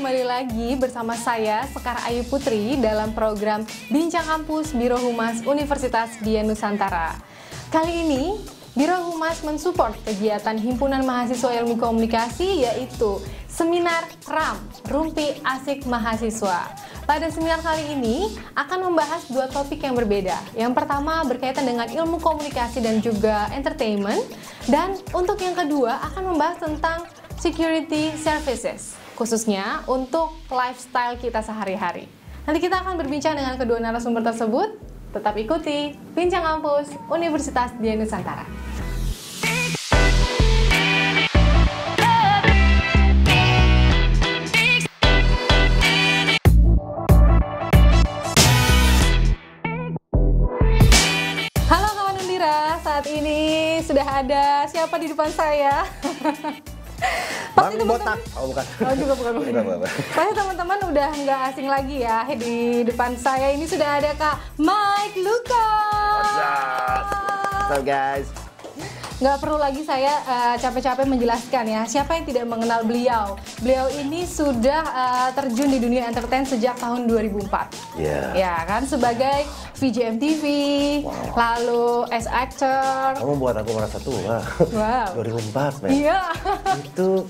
kembali lagi bersama saya Sekar Ayu Putri dalam program Bincang Kampus Biro Humas Universitas Dian Nusantara. Kali ini Biro Humas mensupport kegiatan Himpunan Mahasiswa Ilmu Komunikasi yaitu Seminar RAM, Rumpi Asik Mahasiswa. Pada seminar kali ini akan membahas dua topik yang berbeda. Yang pertama berkaitan dengan ilmu komunikasi dan juga entertainment. Dan untuk yang kedua akan membahas tentang security services, khususnya untuk lifestyle kita sehari-hari. Nanti kita akan berbincang dengan kedua narasumber tersebut. Tetap ikuti Bincang Kampus Universitas Dian Nusantara. Halo kawan Undira, saat ini sudah ada siapa di depan saya? Pasti Botak. Oh bukan. Oh juga bukan. Pasti teman-teman udah nggak asing lagi ya. Di depan saya ini sudah ada Kak Mike Lucas. What's up? What's up guys? Nggak perlu lagi saya capek-capek menjelaskan ya, siapa yang tidak mengenal beliau. Beliau ini sudah terjun di dunia entertain sejak tahun 2004. Ya kan, sebagai VJ MTV, lalu as actor. Kamu buat aku merasa tua. Wow. 2004 men. Iya. Itu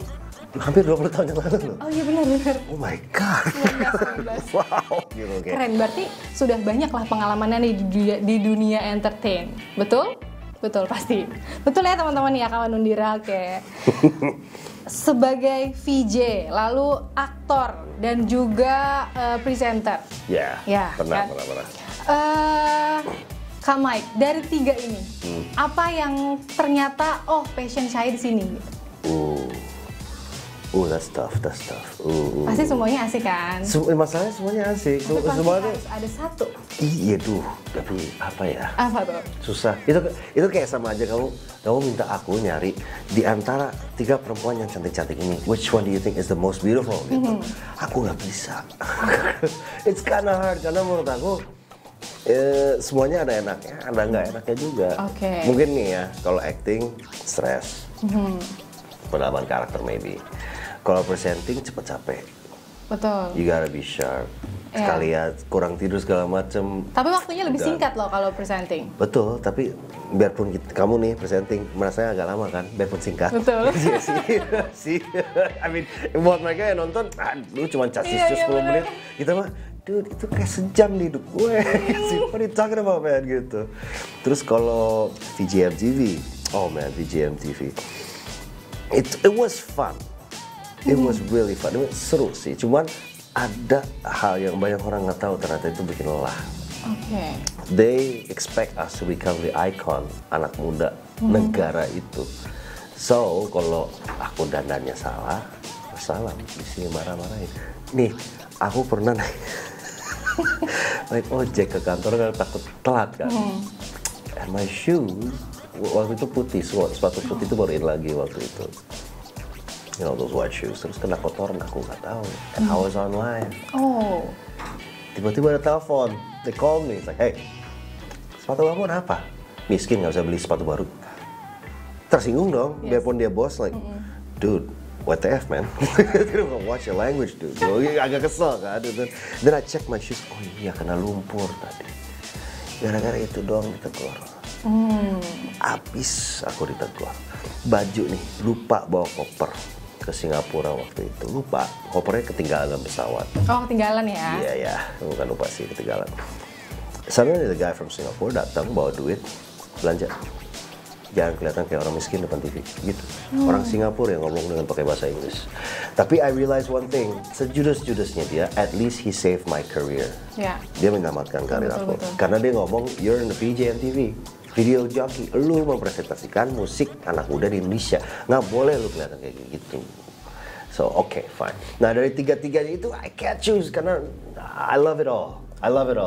hampir 20 tahun yang lalu loh. Oh iya benar. Oh my god. 19. Wow. Gitu, okay. Keren, berarti sudah banyak lah pengalamannya di dunia entertain. Betul? Betul, pasti. Betul ya teman-teman ya, kawan Undira. Oke. Sebagai VJ, lalu aktor dan juga presenter. Ya, pernah. Kak Mike, dari tiga ini, apa yang ternyata passion saya di sini? That's tough. Pasti semuanya asik kan? Masalahnya semuanya asik. Semuanya harus ada satu. Iya tapi apa ya? Apa tuh? Susah. Itu kayak sama aja kamu minta aku nyari di antara 3 perempuan yang cantik-cantik ini, which one do you think is the most beautiful? Gitu. Aku nggak bisa. It's kinda hard karena menurut aku semuanya ada enaknya, ada nggak enaknya juga. Okay. Mungkin nih ya, kalau acting stres, pendalaman karakter maybe. Kalau presenting cepet capek. Betul. You gotta be sharp. Sekali ya kurang tidur segala macem. Tapi waktunya lebih singkat loh kalau presenting. Betul, tapi biarpun kamu nih presenting merasa agak lama kan, biarpun singkat. Betul. sih. I mean, buat mereka yang nonton, lu cuma casis 10 menit. Kita mah, dude itu kayak sejam di hidup gue. What are you talking about man gitu. Terus kalau VJ MTV, oh man VJ MTV, it was fun. It was really fun. It was seru sih. Cuman ada hal yang banyak orang nggak tahu ternyata itu bikin lelah. Okay. They expect us to become the icon anak muda negara itu. So kalau aku dandannya salah di sini marah-marahin. Nih, aku pernah naik ojek ke kantor kan takut telat kan. And my shoes waktu itu putih, sepatu putih itu baru in lagi waktu itu. You know those white shoes, terus kena kotoran aku nggak tahu. And I was online. Oh. Tiba-tiba ada telepon, they call me, it's like, hey, sepatu kamu apa? Miskin nggak bisa beli sepatu baru. Tersinggung dong, biarpun dia bos, like, dude, WTF man, watch your language dude. Agak kesel kan, then I check my shoes, oh iya kena lumpur tadi. Gara-gara itu doang ditegur. Abis aku ditegur. Baju nih, lupa bawa koper ke Singapura waktu itu. Lupa, kopernya ketinggalan pesawat. Oh, ketinggalan ya? Iya, bukan lupa sih, ketinggalan. Suddenly the guy from Singapore datang bawa duit, belanja. Jangan kelihatan kayak orang miskin depan TV, gitu. Orang Singapura yang ngomong dengan pakai bahasa Inggris. Tapi I realize one thing, sejudes-judesnya dia, at least he saved my career. Yeah. Dia menyelamatkan karir aku. Betul. Karena dia ngomong, you're in the VJ MTV. Video jockey, lu mempresentasikan musik anak muda di Indonesia. Nggak boleh lu kelihatan kayak gitu. So, okay, fine. Nah, dari tiga-tiganya itu, I can't choose. Karena I love it all.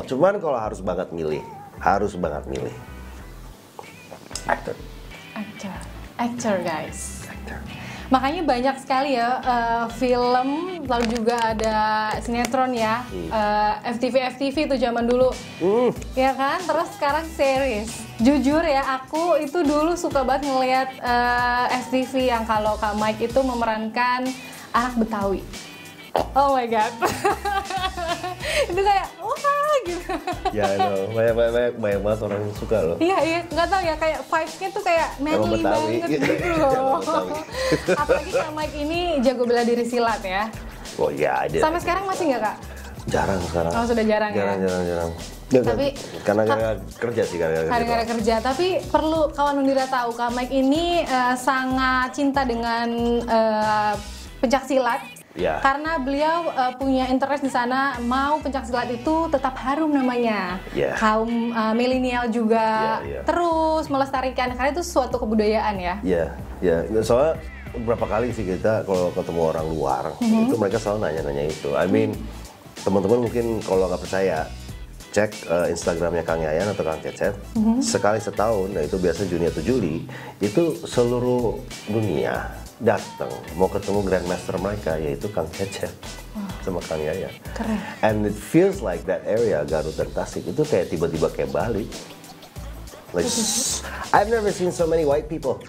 Cuman kalau harus banget milih. Actor guys. Makanya banyak sekali ya film, lalu juga ada sinetron ya, FTV itu zaman dulu, ya kan. Terus sekarang series. Jujur ya, aku itu dulu suka banget ngeliat FTV yang kalau Kak Mike itu memerankan anak Betawi. Oh my god. Itu kayak wah gitu. Ya, banyak banget orang yang suka loh. Iya, nggak tahu ya, kayak vibes-nya tuh kayak manly banget gitu loh. Apalagi Kak Mike ini jago bela diri silat ya. Oh iya, ada. Sampai sekarang masih nggak Kak? Jarang sekarang. Oh sudah jarang ya? Jarang. Ya, tapi karena kerja sih, karena kerja. Tapi perlu kawan Undira tahu, Kak Mike ini sangat cinta dengan pencak silat. Ya. Karena beliau punya interest di sana, mau pencak silat itu tetap harum namanya. Yeah. Kaum milenial juga Yeah. terus melestarikan, karena itu suatu kebudayaan ya. Iya. Soalnya beberapa kali sih kita kalau ketemu orang luar, itu mereka selalu nanya-nanya itu. I mean, teman-teman mungkin kalau nggak percaya, cek Instagramnya Kang Yayan atau Kang Cecep. Sekali setahun, nah itu biasanya Juni atau Juli, itu seluruh dunia datang mau ketemu Grandmaster mereka, yaitu Kang Cecep sama Kang Yayan. Keren. And it feels like that area Garut dan Tasik itu kayak tiba-tiba kayak Bali. Like, I've never seen so many white people.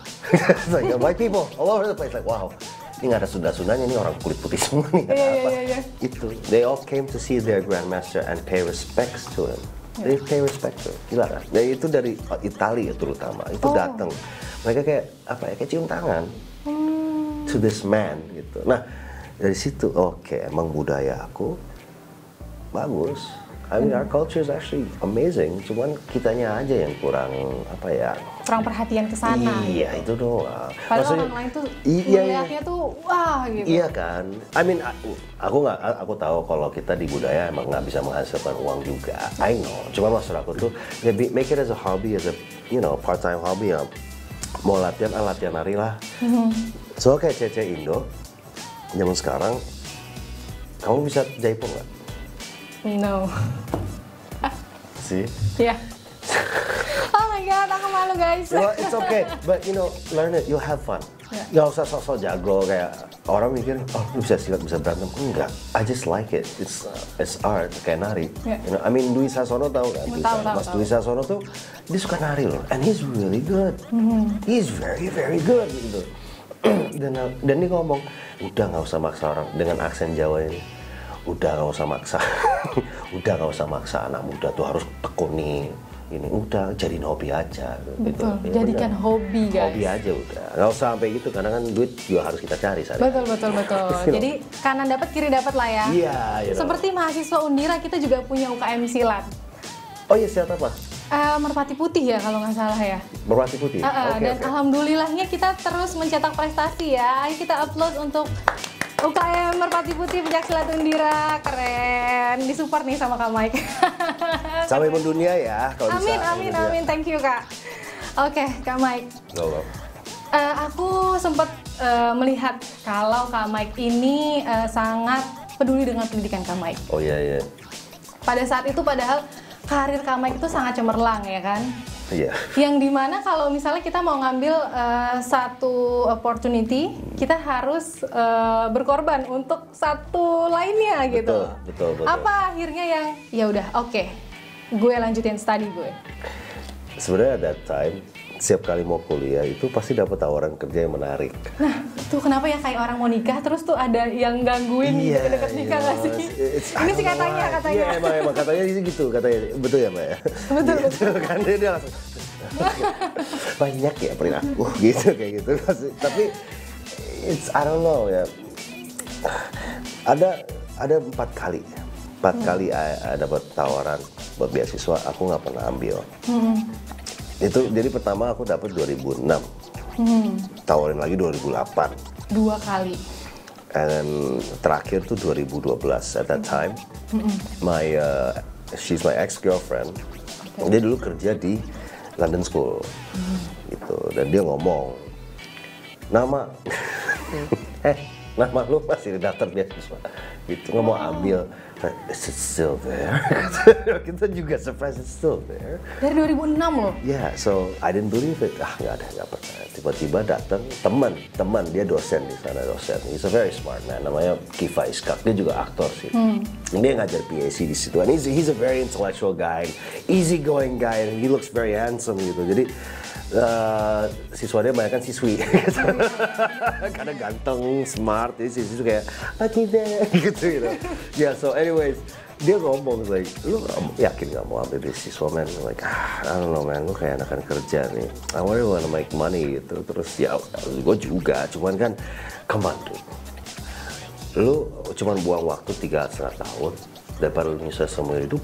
Like white people all over the place. Like wow, ini nggak ada Sunda-Sundanya, ini orang kulit putih semua nih. Iya. Itu, they all came to see their Grandmaster and pay respects to him. They pay respect to him. Gila kan? Dan itu dari Italia terutama, itu datang. Mereka kayak apa ya? Kayak cium tangan. To this man gitu. Nah dari situ oke, emang budaya aku bagus. I mean our culture is actually amazing. Cuman kitanya aja yang kurang apa ya? Kurang perhatian ke sana. Iya itu doang. Padahal orang lain tuh melihatnya tuh wah gitu. Iya kan. I mean aku tahu kalau kita di budaya emang nggak bisa menghasilkan uang juga. I know. Cuma maksud aku tuh ya make it as a hobby, as a part time hobby ya. Mau latihan nari lah. So kayak Cece Indo, zaman sekarang, kamu bisa jaipong nggak? No. See? Iya. Oh my god, aku malu guys. Well, it's okay, but learn it, you'll have fun. Gak usah sok-sok jago kayak orang mikir, oh lu bisa silat, bisa berantem. Enggak, I just like it. It's art, kayak nari. I mean Dwi Sasono tahu kan? Mas Dwi Sasono tuh dia suka nari loh, and he's really good. He's very very good gitu. Dan dia ngomong, udah nggak usah maksa orang dengan aksen Jawa ini. Udah nggak usah maksa, udah nggak usah maksa anak muda tuh harus tekuni. Ini udah jadiin hobi aja. Betul, gitu. jadikan hobi guys. Hobi aja udah, nggak usah sampai gitu karena kan duit juga harus kita cari. Betul. Jadi kanan dapat kiri dapat lah ya. Iya. Seperti mahasiswa Undira kita juga punya UKM silat. Oh iya, silat apa? Merpati Putih ya kalau nggak salah ya. Merpati Putih. Dan alhamdulillahnya kita terus mencetak prestasi ya. Ayo kita upload untuk UKM Merpati Putih Pencaksilat Undira, keren. Disupport nih sama Kak Mike. Sampai mendunia ya kalau bisa. Amin. Thank you Kak. Oke, Kak Mike. Halo. Aku sempat melihat kalau Kak Mike ini sangat peduli dengan pendidikan Kak Mike. Oh iya. Pada saat itu padahal karir Kak Mike itu sangat cemerlang ya kan? Iya. Yang dimana kalau misalnya kita mau ngambil satu opportunity, kita harus berkorban untuk satu lainnya gitu. Betul. Apa akhirnya yang ya udah oke, gue lanjutin study gue. Sebenarnya at that time, setiap kali mau kuliah itu pasti dapat tawaran kerja yang menarik. Nah, tuh kenapa ya kayak orang mau nikah terus tuh ada yang gangguin deket-deket nikah nggak sih? Ini sih katanya. Iya emang katanya gitu katanya, betul ya Mbak ya? Betul. Kan dia langsung banyak ya perilaku gitu kayak gitu. Tapi I don't know ya. Ada 4 kali dapat tawaran buat beasiswa, aku nggak pernah ambil. Itu jadi pertama aku dapat 2006, tawarin lagi 2008. 2 kali. And then terakhir tuh 2012. At that time, she's my ex-girlfriend. Dia dulu kerja di London School, gitu. Dan dia ngomong, nama lu masih di daftar beasiswa, gitu. Nggak mau ambil. Is it still there? Kita juga surprise, it's still there. Dari 2006 loh? Yeah, so I didn't believe it. Nggak percaya. Tiba-tiba datang teman, dia dosen di sana, He's a very smart man, namanya Kifa Iskak. Dia juga aktor sih. Dia ngajar PAC di situ. And he's a very intellectual guy, easy going guy, and he looks very handsome gitu. Jadi siswanya banyak kan siswi. Karena ganteng, smart, jadi siswi kayak tidak gitu. Yeah, so anyways, dia ngomong like, lu yakin gak mau ambil beasiswa man? Like, I don't know man, lu kayak anak kerja nih. I really wanna make money gitu. Terus ya gue juga, cuman kan come on dude. Lu cuman buang waktu 3,5 tahun daripada lu nyesel seumur hidup.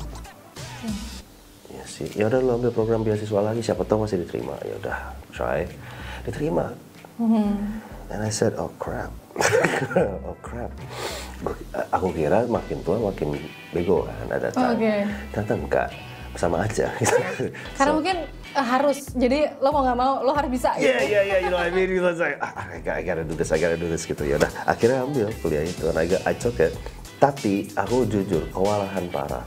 Ya sih, ya udah lu ambil program beasiswa lagi, siapa tahu masih diterima. Ya udah, try, diterima. And I said, oh crap, oh crap. Aku kira makin tua makin bego kan ada time. Ternyata enggak, sama aja. Karena mungkin harus, jadi lo mau nggak mau lo harus bisa. Yeah, you know what I mean. It was like, I gotta do this gitu ya. Udah, akhirnya ambil kuliah itu. And I took it. Tapi aku jujur kewalahan parah.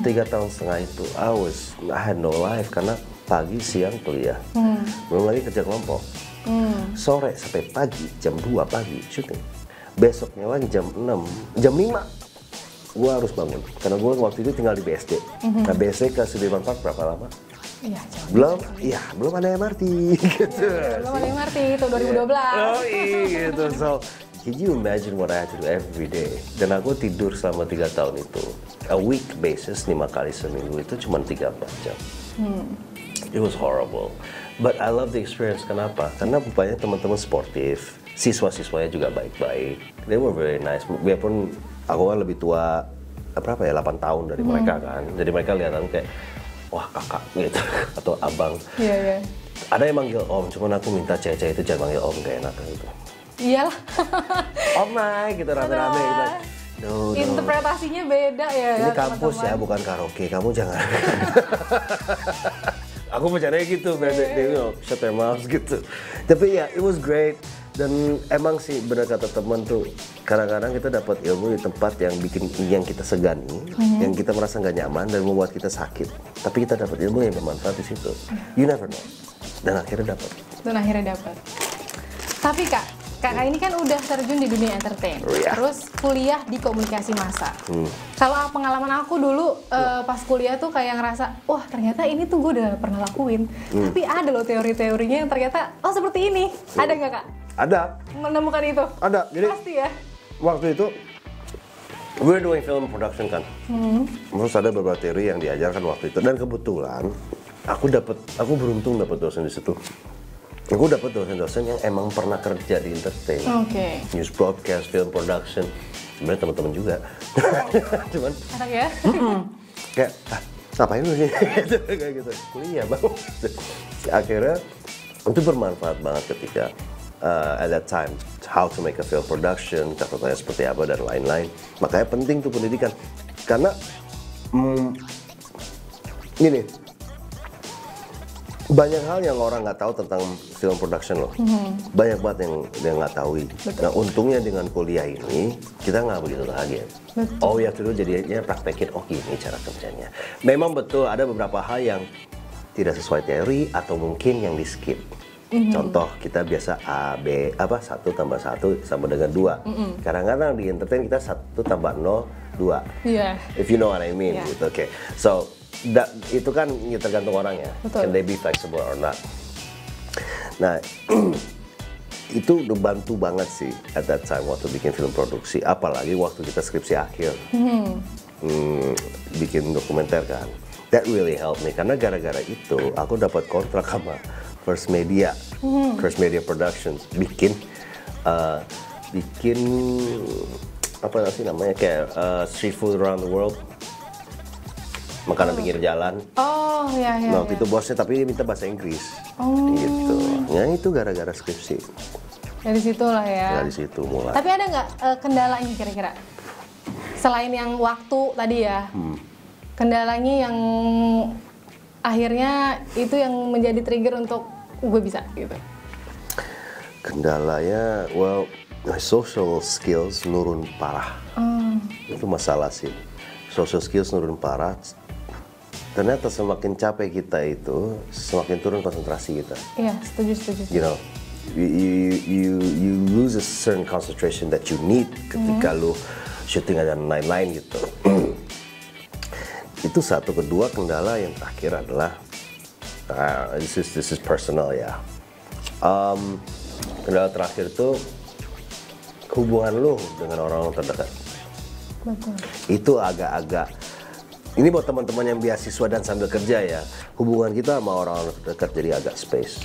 3,5 tahun itu, I had no life karena pagi siang kuliah, belum lagi kerja kelompok. Sore sampai pagi, jam 2 pagi syuting. Besoknya lagi jam 6, jam 5 gue harus bangun. Karena gue waktu itu tinggal di BSD. Nah BSD ke Sudirman Park berapa lama? Iya, belum ada MRT gitu. Belum ada MRT itu 2012. Oh iya gitu. So, can you imagine what I had to do every day? Dan aku tidur selama 3 tahun itu. A week basis, 5 kali seminggu itu cuma 3-4 jam. It was horrible. But I love the experience. Kenapa? Karena banyak teman-teman sportif, siswa-siswanya juga baik-baik. They were very nice. Biarpun aku kan lebih tua, berapa ya, 8 tahun dari mereka kan. Jadi mereka lihat aku kayak, wah kakak gitu, atau abang. Iya. Ada yang manggil om, cuman aku minta cewek-cewek itu jangan manggil om, gak enak gitu. Iyalah. Om Mike, gitu rame-rame gitu. No. Interpretasinya beda ya. Ini kampus ya, bukan karaoke. Kamu jangan. Aku bercandanya gitu, they will shut their mouths gitu. Tapi ya, it was great. Dan emang sih benar kata teman tuh, kadang-kadang kita dapat ilmu di tempat yang kita segani, yang kita merasa nggak nyaman dan membuat kita sakit. Tapi kita dapat ilmu yang bermanfaat di situ. You never know. Dan akhirnya dapat. Tapi kakak ini kan udah terjun di dunia entertain, terus kuliah di komunikasi massa. Kalau pengalaman aku dulu pas kuliah tuh kayak ngerasa, wah ternyata ini tuh gue udah pernah lakuin. Tapi ada loh teori-teorinya yang ternyata, oh seperti ini. Ada nggak kak? Ada. Menemukan itu? Ada. Jadi pasti ya. Waktu itu we're doing film production kan. Terus ada beberapa teori yang diajarkan waktu itu. Dan kebetulan aku beruntung dapat dosen di situ. Aku dapat dosen-dosen yang emang pernah kerja di entertain, news broadcast, film production. Sebenarnya teman-teman juga, cuman enak ya? Kayak ngapain lu sih? Kayak gitu, kuliah bang. Akhirnya itu bermanfaat banget ketika at that time how to make a film production, catatannya seperti apa dan lain-lain. Makanya penting tuh pendidikan, karena gini. Banyak hal yang orang nggak tahu tentang film production loh. Banyak banget yang nggak tahu. Nah untungnya dengan kuliah ini kita nggak begitu kaget. Oh ya dulu jadinya praktekin, oh gini cara kerjanya. Memang betul ada beberapa hal yang tidak sesuai teori atau mungkin yang di skip. Contoh kita biasa A, B, 1 tambah 1 sama dengan 2. Kadang-kadang di entertain kita 1 tambah 0, 2. If you know what I mean. Gitu. Okay. So itu kan tergantung orangnya. Can they be flexible or not? Nah, itu udah bantu banget sih at that time waktu bikin film produksi. Apalagi waktu kita skripsi akhir. Bikin dokumenter kan. That really helped me. Karena gara-gara itu aku dapat kontrak sama First Media. First Media Productions. Bikin apa sih namanya, kayak street food around the world. Makanan pinggir jalan. Oh iya. Nah, waktu itu bosnya tapi dia minta bahasa Inggris. Gitu. Ya itu gara-gara skripsi. Dari situ lah ya. Dari situ mulai. Tapi ada nggak kendalanya kira-kira? Selain yang waktu tadi ya. Kendalanya yang akhirnya itu yang menjadi trigger untuk gue bisa gitu. Kendalanya, well, my social skills nurun parah. Itu masalah sih. Social skills nurun parah. Ternyata semakin capek kita itu, semakin turun konsentrasi kita. Iya, setuju. You know, you lose a certain concentration that you need ketika lu syuting dan lain-lain gitu. Itu satu. Kedua, kendala yang terakhir adalah This is personal ya. Kendala terakhir tuh hubungan lu dengan orang terdekat. Betul. Itu agak-agak, ini buat teman-teman yang beasiswa dan sambil kerja ya, hubungan kita sama orang-orang terdekat jadi agak space.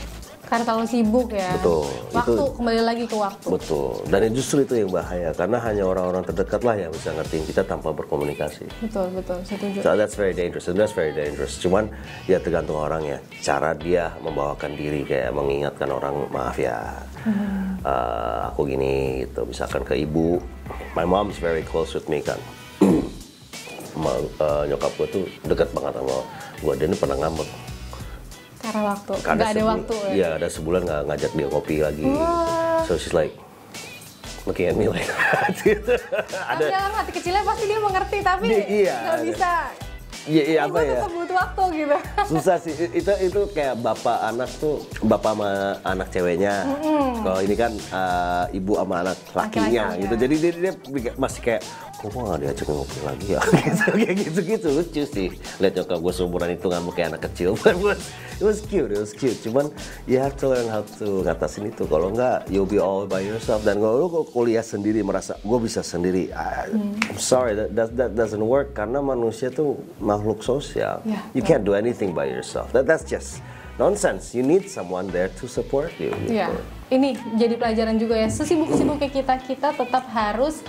Karena terlalu sibuk ya. Betul. Waktu Itu, kembali lagi ke waktu. betul. Dan justru itu yang bahaya, karena hanya orang-orang terdekat lah yang bisa ngertiin kita tanpa berkomunikasi. Betul, setuju. So that's very dangerous, and that's very dangerous. Cuman ya tergantung orangnya, cara dia membawakan diri, kayak mengingatkan orang, maaf ya, aku gini gitu. Misalkan ke ibu, my mom's very close with me kan. Nyokap gue tuh dekat banget sama gue, dia ini pernah ngambek. Karena waktu, nggak ada waktu ya? Iya, ada sebulan nggak ngajak dia ngopi lagi. So she's like looking at me like gitu. Tapi dalam hati kecilnya pasti dia mengerti, tapi nggak bisa. Iya, apa ya? Tetap butuh waktu gitu. Susah sih, itu kayak bapak anak tuh, bapak sama anak ceweknya. Kalau ini kan ibu sama anak lakinya gitu. Jadi dia masih kayak, kok nggak diajak ngopi lagi ya? Kayak gitu lucu sih. Lihat nyokap gue seumuran itu ngambek kayak anak kecil. It was cute. Cuman you have to learn how to ngatasin itu. Kalau nggak, you'll be all by yourself. Dan kalau lu kuliah sendiri merasa gue bisa sendiri, I'm sorry, that doesn't work. Karena manusia tuh makhluk sosial. You can't do anything by yourself. That's just nonsense. You need someone there to support you. Gitu. Iya. Ini jadi pelajaran juga ya. Sesibuk-sibuknya kita tetap harus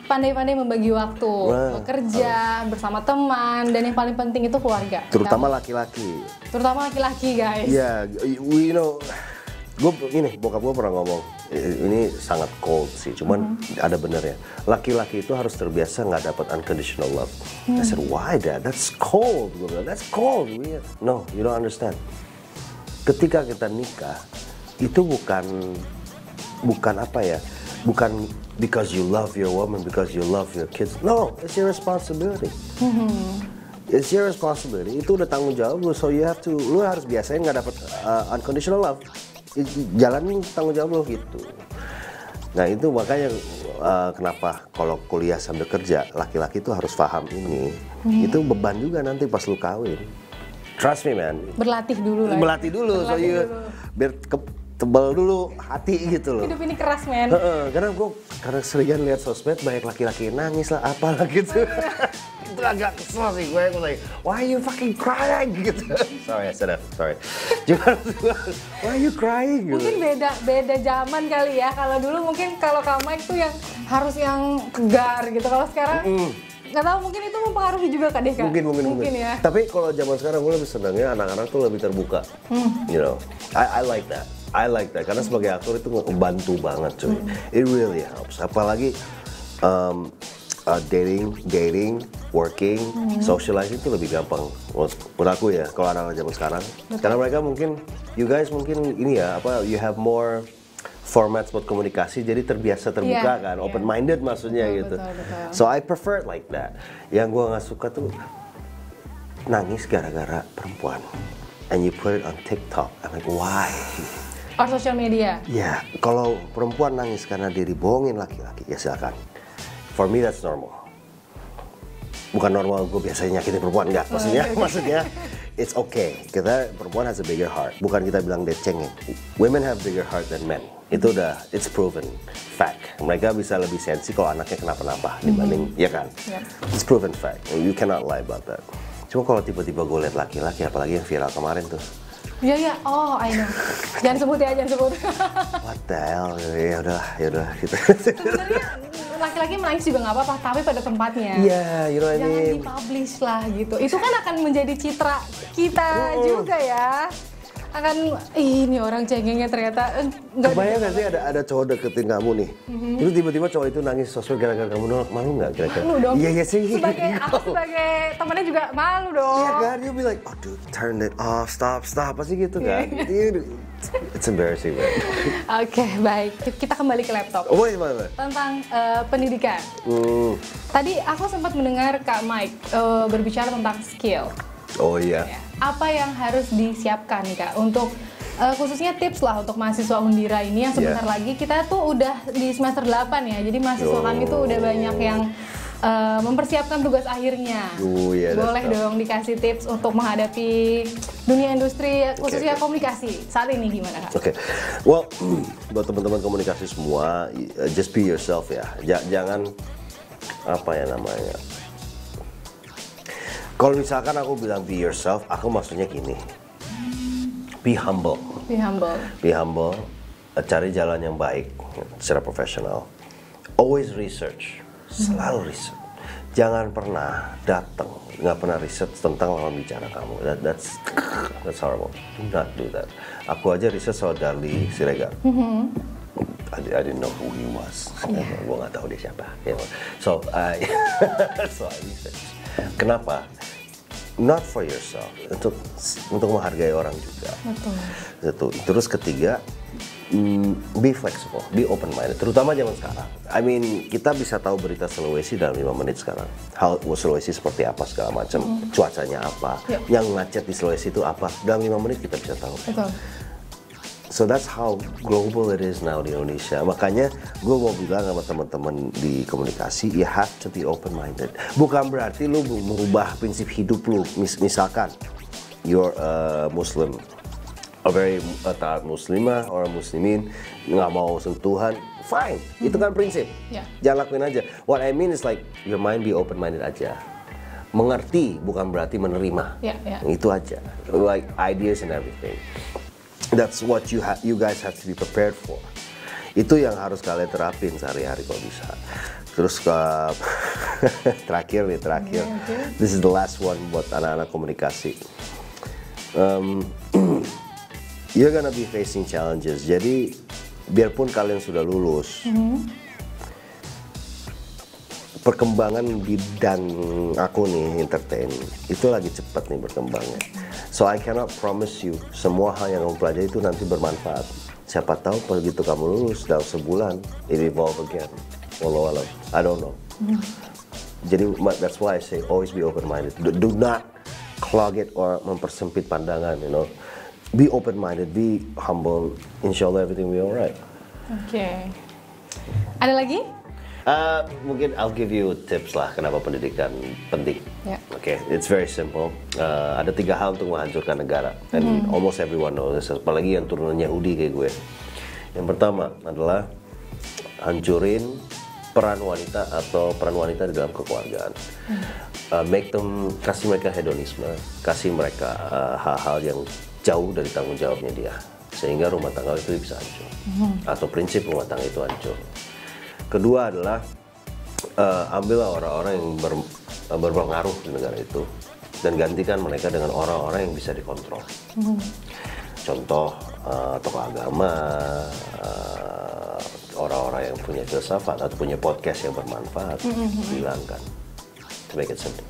pandai-pandai membagi waktu, bekerja bersama teman, dan yang paling penting itu keluarga. Terutama laki-laki. Terutama laki-laki, guys. Yeah, you know, bokap gue pernah ngomong, ini sangat cold sih, cuman ada benernya. Laki-laki itu harus terbiasa nggak dapat unconditional love. I said, why Dad? That's cold. Gue bilang, that's cold. No, you don't understand. Ketika kita nikah, itu bukan apa ya, bukan because you love your woman, because you love your kids. No, it's your responsibility. It's your responsibility. Itu udah tanggung jawab lu, so lu harus biasain nggak dapat unconditional love. Jalanin tanggung jawab lu gitu. Nah itu makanya kenapa kalau kuliah sambil kerja, laki-laki itu harus paham ini. Itu beban juga nanti pas lu kawin. Trust me man. Berlatih dulu lah. Berlatih dulu, biar tebal dulu hati gitu loh. Hidup ini keras men. Karena seringan lihat sosmed banyak laki-laki nangis lah apalah gitu. Itu agak kesel sih gue like, why are you fucking crying gitu. Sorry, I said that. Sorry. Why are you crying? Mungkin beda zaman kali ya. Kalau dulu mungkin kalau Kak Mike tuh yang harus yang tegar gitu. Kalau sekarang nggak tahu, mungkin itu mempengaruhi juga Kak Deka. Mungkin ya. Tapi kalau zaman sekarang gue lebih senangnya anak-anak tuh lebih terbuka. You know, I like that. Karena sebagai aktor itu membantu banget cuy. It really helps. Apalagi dating, working, socializing itu lebih gampang menurut aku ya kalau anak-anak zaman sekarang. Karena mereka mungkin, you guys mungkin ini ya you have more formats buat komunikasi, jadi terbiasa terbuka kan, open minded maksudnya gitu. Betul. So I prefer it like that. Yang gue nggak suka tuh nangis gara-gara perempuan, and you put it on TikTok. I'm like, why? Or social media. Ya, kalau perempuan nangis karena dia dibohongin laki-laki, ya silakan. For me that's normal. Bukan normal gue biasanya nyakitin perempuan, enggak. Maksudnya it's okay. Kita perempuan has a bigger heart. Bukan kita bilang dia cengeng. Women have bigger heart than men. Itu it's proven fact. Mereka bisa lebih sensi kalau anaknya kenapa-napa dibanding, ya kan? It's proven fact. You cannot lie about that. Cuma kalau tiba-tiba gue liat laki-laki, apalagi yang viral kemarin tuh. Iya, I know. Jangan sebut. What the hell? Ya udah gitu. Sebenarnya laki-laki menangis juga nggak apa-apa, tapi pada tempatnya. Iya, you know what I mean. Jangan dipublish lah gitu. Itu kan akan menjadi citra kita juga ya. Akan ini orang cengengnya ternyata nggak. Kebayang nggak sih ada cowok deketin kamu nih, terus tiba-tiba cowok itu nangis sosmed gara-gara kamu nolak, malu nggak kira-kira? Malu dong. Iya sih. Aku sebagai temannya juga malu dong. Iya kan, you'll be like, oh dude, turn it off, stop, pasti gitu kan. It's embarrassing man. Oke, baik. Kita kembali ke laptop. Oh gimana? Tentang pendidikan. Tadi aku sempat mendengar Kak Mike berbicara tentang skill. Oh iya. Apa yang harus disiapkan nih Kak untuk khususnya tips lah untuk mahasiswa Undira ini yang sebentar lagi kita tuh udah di semester 8 ya. Jadi mahasiswa kami tuh udah banyak yang mempersiapkan tugas akhirnya. Yeah, boleh dong dikasih tips untuk menghadapi dunia industri khususnya komunikasi saat ini gimana Kak? Well, buat teman-teman komunikasi semua, just be yourself ya. Jangan apa ya namanya. Kalau misalkan aku bilang be yourself, aku maksudnya gini. Be humble. Be humble. Be humble. Cari jalan yang baik secara profesional. Always research. Selalu riset. Jangan pernah datang nggak pernah riset tentang lawan bicara kamu. That's horrible. Do not do that. Aku aja riset soal Dharli Siregar. I didn't know who he was. Gue nggak tahu dia siapa. So I research. Kenapa? Not for yourself. Untuk menghargai orang juga. Betul. Terus ketiga, be flexible, be open minded, terutama zaman sekarang. I mean, kita bisa tahu berita Sulawesi dalam 5 menit sekarang. Hal Sulawesi seperti apa segala macam, cuacanya apa, yang macet di Sulawesi itu apa. Dalam 5 menit kita bisa tahu. Betul. So that's how global it is now di Indonesia. Makanya gue mau bilang sama teman-teman di komunikasi, you have to be open minded. Bukan berarti lu merubah prinsip hidup lu. Misalkan you're a Muslim, a very taat muslimah orang muslimin, nggak mau sentuhan, fine, itu kan prinsip, jangan lakuin aja. What I mean is like your mind be open minded aja, mengerti bukan berarti menerima, itu aja, like ideas and everything. That's what you guys have to be prepared for. Itu yang harus kalian terapin sehari-hari kalau bisa. Terus terakhir, this is the last one buat anak-anak komunikasi. You're gonna be facing challenges. Jadi biarpun kalian sudah lulus, perkembangan bidang aku nih entertain itu lagi cepat nih berkembangnya. So I cannot promise you semua hal yang kamu pelajari itu nanti bermanfaat. Siapa tahu begitu kamu lulus dalam sebulan it evolve again. Wallahu alam. I don't know. Jadi that's why I say always be open minded. Do not clog it or mempersempit pandangan, you know. Be open-minded, be humble. Insya Allah everything will be alright. Oke. Ada lagi? Mungkin I'll give you tips lah kenapa pendidikan penting. Oke, it's very simple. Ada 3 hal untuk menghancurkan negara. And almost everyone knows this. Apalagi yang turunan Yahudi kayak gue. Yang pertama adalah hancurin peran wanita atau peran wanita di dalam kekeluargaan. Kasih mereka hedonisme, kasih mereka hal-hal yang jauh dari tanggung jawabnya dia, sehingga rumah tangga itu bisa hancur, atau prinsip rumah tangga itu hancur. Kedua adalah ambillah orang-orang yang berpengaruh di negara itu dan gantikan mereka dengan orang-orang yang bisa dikontrol. Contoh tokoh agama, orang-orang yang punya filsafat atau punya podcast yang bermanfaat, hilangkan, to make it simple.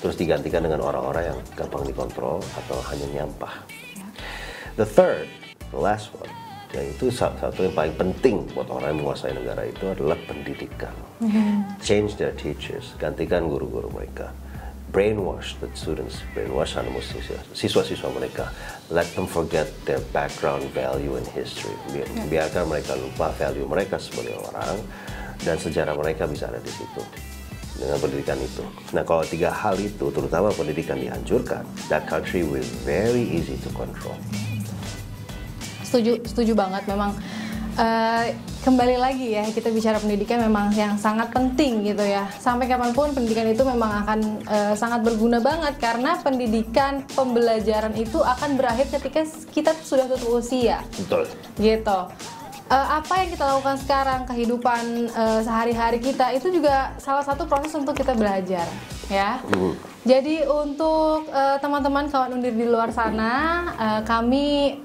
Terus digantikan dengan orang-orang yang gampang dikontrol atau hanya nyampah. The last one, yaitu satu yang paling penting buat orang yang menguasai negara itu adalah pendidikan. Change their teachers, gantikan guru-guru mereka. Brainwash the students, brainwash siswa-siswa mereka. Let them forget their background, value, and history. Biarkan mereka lupa value mereka sebagai orang dan sejarah mereka bisa ada di situ. Dengan pendidikan itu. Nah, kalau 3 hal itu, terutama pendidikan dihancurkan, that country will very easy to control. Setuju banget. Memang kembali lagi ya, kita bicara pendidikan memang yang sangat penting gitu ya. Sampai kapanpun pendidikan itu memang akan sangat berguna banget, karena pendidikan pembelajaran itu akan berakhir ketika kita sudah tutup usia. Betul. Gitu. Apa yang kita lakukan sekarang, kehidupan sehari-hari kita itu juga salah satu proses untuk kita belajar, ya. Jadi untuk teman-teman kawan undir di luar sana, kami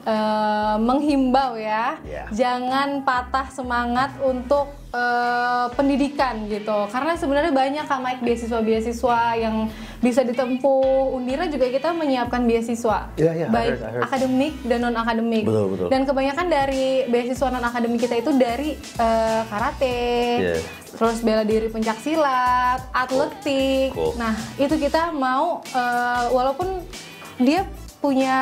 menghimbau ya, jangan patah semangat untuk pendidikan gitu, karena sebenarnya banyak Kak Mike beasiswa-beasiswa yang bisa ditempuh. Undira juga kita menyiapkan beasiswa, baik akademik dan non akademik. Betul. Dan kebanyakan dari beasiswa non akademik kita itu dari karate, terus bela diri pencak silat, atletik. Nah itu kita mau walaupun dia punya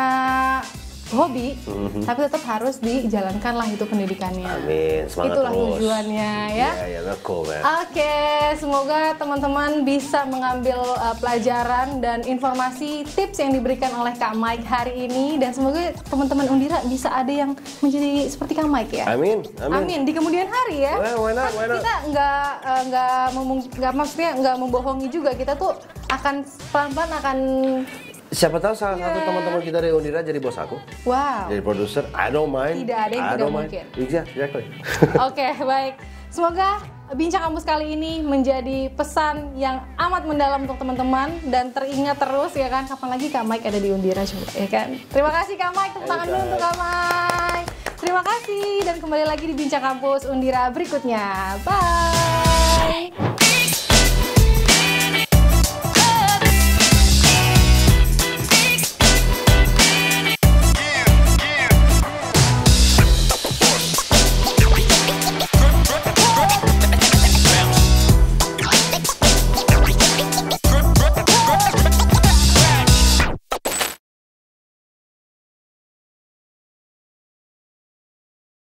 hobi, tapi tetap harus dijalankan lah itu pendidikannya. Amin, semangat Itulah terus. tujuannya ya. Iya, that's cool, man. Oke, semoga teman-teman bisa mengambil pelajaran dan informasi tips yang diberikan oleh Kak Mike hari ini, dan semoga teman-teman Undira bisa ada yang menjadi seperti Kak Mike ya. Amin, Amin di kemudian hari ya. Well, why not? Kita nggak maksudnya nggak membohongi juga, kita tuh akan pelan-pelan akan. Siapa tahu salah satu teman-teman kita dari Undira jadi bos aku, Wow. jadi produser. I don't mind. Tidak ada yang I tidak don't mind. mungkin. Exactly. Oke, baik. Semoga Bincang Kampus kali ini menjadi pesan yang amat mendalam untuk teman-teman dan teringat terus ya kan, kapan lagi Kak Mike ada di Undira coba ya kan. Terima kasih Kak Mike, tepuk tangan dulu untuk Kak Mike. Terima kasih dan kembali lagi di Bincang Kampus Undira berikutnya. Bye.